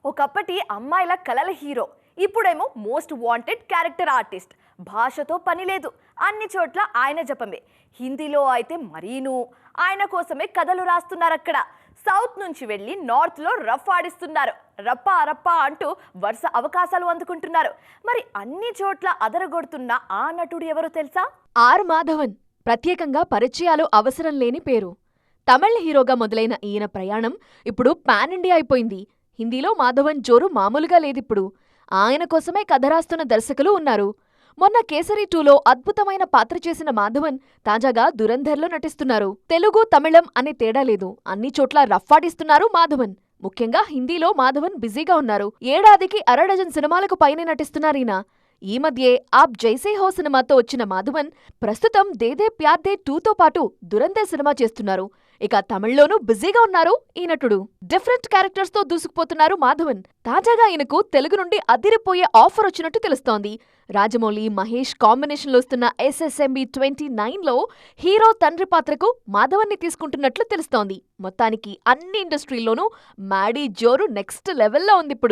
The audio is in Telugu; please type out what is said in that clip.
ఒకప్పటి అమ్మాయిల కలల హీరో, ఇప్పుడేమో మోస్ట్ వాంటెడ్ క్యారెక్టర్ ఆర్టిస్ట్. భాషతో పని లేదు, అన్ని చోట్ల ఆయన జపమే. హిందీలో అయితే మరీను ఆయన కోసమే కథలు రాస్తున్నారు. అక్కడ సౌత్ నుంచి వెళ్ళి నార్త్లో రఫ్ ఆడిస్తున్నారు. రప్పా రప్పా అంటూ వరుస అవకాశాలు అందుకుంటున్నారు. మరి అన్ని చోట్ల అదరగొడుతున్న ఆ నటుడు ఎవరో తెలుసా? ఆర్ మాధవన్. ప్రత్యేకంగా పరిచయాలు అవసరం లేని పేరు. తమిళ హీరోగా మొదలైన ఈయన ప్రయాణం ఇప్పుడు పాన్ ఇండియా అయిపోయింది. హిందీలో మాధవన్ జోరు మామూలుగా లేదిప్పుడు. ఆయన కోసమే కథ రాస్తున్న దర్శకులు ఉన్నారు. మొన్న కేసరి 2లో అద్భుతమైన పాత్ర చేసిన మాధవన్ తాజాగా దురంధర్లో నటిస్తున్నారు. తెలుగు, తమిళం అనే తేడా లేదు, అన్ని చోట్ల రఫ్ఫాడిస్తున్నారు మాధవన్. ముఖ్యంగా హిందీలో మాధవన్ బిజీగా ఉన్నారు. ఏడాదికి అరడజన్ సినిమాలకు పైనే నటిస్తున్నారీయన. ఈ మధ్యే ఆప్ జైసే హో సినిమాతో వచ్చిన మాధవన్ ప్రస్తుతం దేదే ప్యార్ దే 2తో పాటు దురంధర్ సినిమా చేస్తున్నారు. ఇక తమిళ్లోనూ బిజీగా ఉన్నారు ఈ నటుడు. డిఫరెంట్ క్యారెక్టర్స్ తో దూసుకుపోతున్నారు మాధవన్. తాజాగా ఈయనకు తెలుగు నుండి అదిరిపోయే ఆఫర్ వచ్చినట్టు తెలుస్తోంది. రాజమౌళి, మహేష్ కాంబినేషన్లో వస్తున్న SSMB 29లో హీరో తండ్రి పాత్రకు మాధవన్ని తీసుకుంటున్నట్లు తెలుస్తోంది. మొత్తానికి అన్ని ఇండస్ట్రీల్లోనూ మ్యాడీ జోరు నెక్స్ట్ లెవెల్లో ఉందిప్పుడు.